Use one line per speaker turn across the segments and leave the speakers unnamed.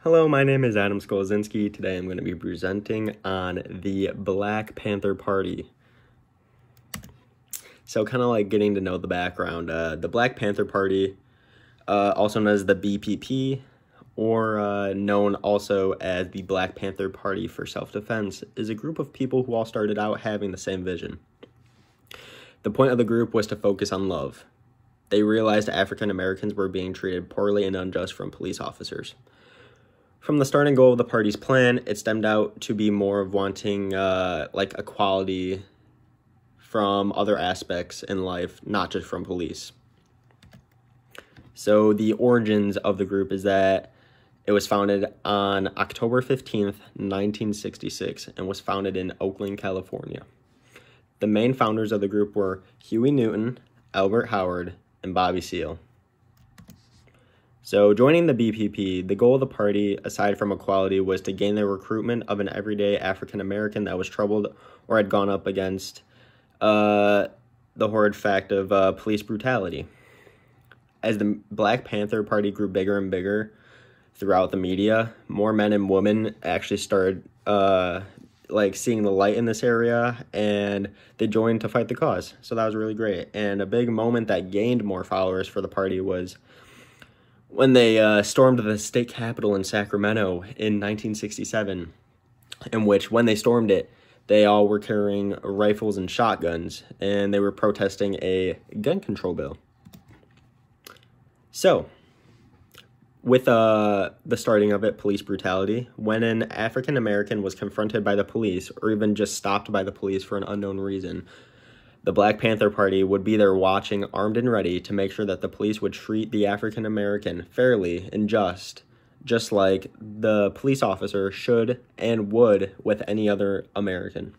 Hello, my name is Adam Skolzinski. Today I'm going to be presenting on the Black Panther Party. So kind of like getting to know the background. The Black Panther Party, also known as the BPP, or known also as the Black Panther Party for Self-Defense, is a group of people who all started out having the same vision. The point of the group was to focus on love. They realized African Americans were being treated poorly and unjust from police officers. From the starting goal of the party's plan, it stemmed out to be more of wanting like equality from other aspects in life, not just from police. So the origins of the group is that it was founded on October 15th, 1966, and was founded in Oakland, California. The main founders of the group were Huey Newton, Albert Howard, and Bobby Seale. So joining the BPP, the goal of the party, aside from equality, was to gain the recruitment of an everyday African American that was troubled or had gone up against the horrid fact of police brutality. As the Black Panther Party grew bigger and bigger throughout the media, more men and women actually started like seeing the light in this area, and they joined to fight the cause. So that was really great. And a big moment that gained more followers for the party was when they stormed the state capitol in Sacramento in 1967, in which, when they stormed it, they all were carrying rifles and shotguns, and they were protesting a gun control bill. So, with the starting of it, police brutality, when an African American was confronted by the police, or even just stopped by the police for an unknown reason, the Black Panther Party would be there watching, armed and ready, to make sure that the police would treat the African American fairly and just like the police officer should and would with any other American.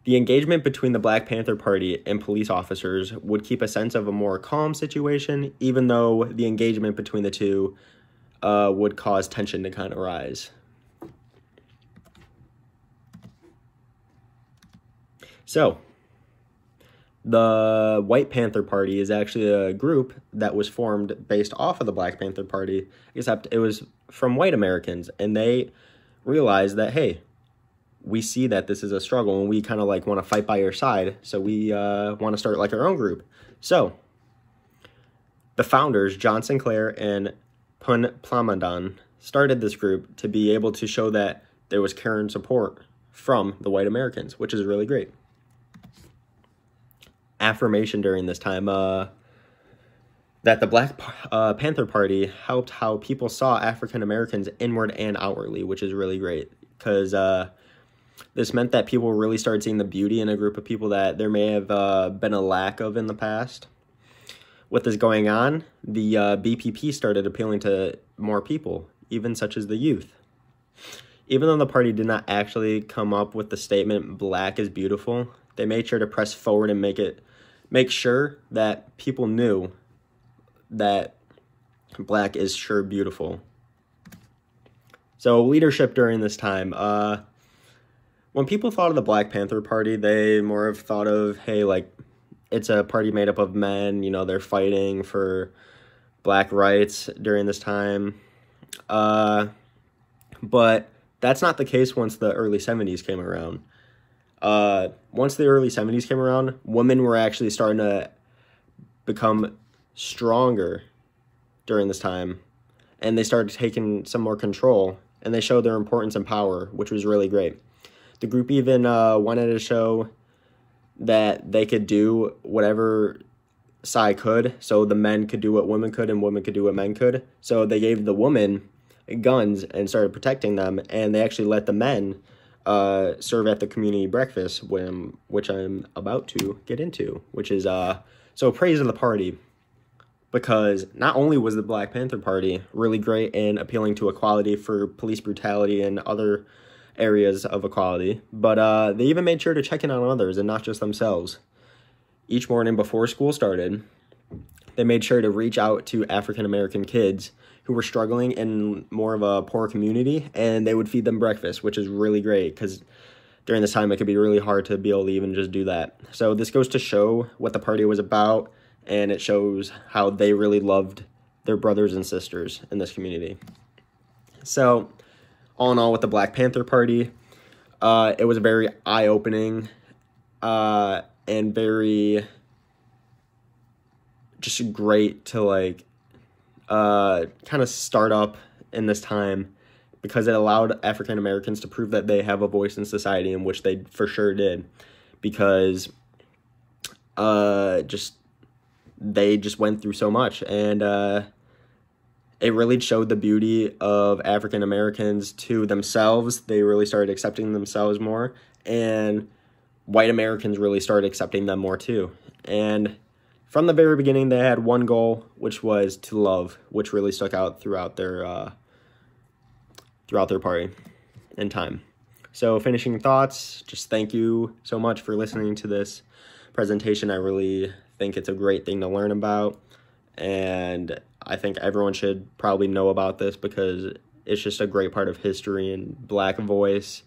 The engagement between the Black Panther Party and police officers would keep a sense of a more calm situation, even though the engagement between the two would cause tension to kind of rise. So, the White Panther Party is actually a group that was formed based off of the Black Panther Party, except it was from white Americans, and they realized that, hey, we see that this is a struggle, and we kind of like want to fight by your side, so we want to start like our own group. So, the founders, John Sinclair and Pun Plamadan, started this group to be able to show that there was care and support from the white Americans, which is really great. Affirmation during this time that the Black Panther Party helped how people saw African Americans inward and outwardly, which is really great, because this meant that people really started seeing the beauty in a group of people that there may have been a lack of in the past. With this going on, the BPP started appealing to more people, even such as the youth. Even though the party did not actually come up with the statement "Black is beautiful," they made sure to press forward and make sure that people knew that black is sure beautiful. So leadership during this time, when people thought of the Black Panther Party, they more have thought of, hey, like, it's a party made up of men, you know, they're fighting for black rights during this time. But that's not the case once the early 70s came around. Once the early 70s came around, women were actually starting to become stronger during this time, and they started taking some more control, and they showed their importance and power, which was really great. The group even wanted to show that they could do whatever side could, so the men could do what women could, and women could do what men could. So they gave the women guns and started protecting them, and they actually let the men serve at the community breakfast, which I'm about to get into, which is, so praise of the party, because not only was the Black Panther Party really great in appealing to equality for police brutality and other areas of equality, but they even made sure to check in on others and not just themselves. Each morning before school started, they made sure to reach out to African American kids who were struggling in more of a poor community, and they would feed them breakfast, which is really great, because during this time it could be really hard to be able to even just do that. So this goes to show what the party was about, and it shows how they really loved their brothers and sisters in this community. So, all in all, with the Black Panther Party, it was very eye-opening and very just great to, like, kind of start up in this time, because it allowed African Americans to prove that they have a voice in society, in which they for sure did, because they just went through so much, and it really showed the beauty of African Americans to themselves. They really started accepting themselves more, and white Americans really started accepting them more too. And from the very beginning, they had one goal, which was to love, which really stuck out throughout their party and time. So, finishing thoughts, just thank you so much for listening to this presentation. I really think it's a great thing to learn about, and I think everyone should probably know about this, because it's just a great part of history and Black voice.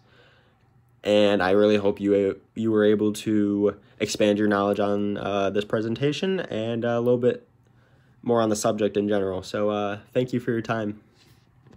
And I really hope you were able to expand your knowledge on this presentation and a little bit more on the subject in general. So thank you for your time.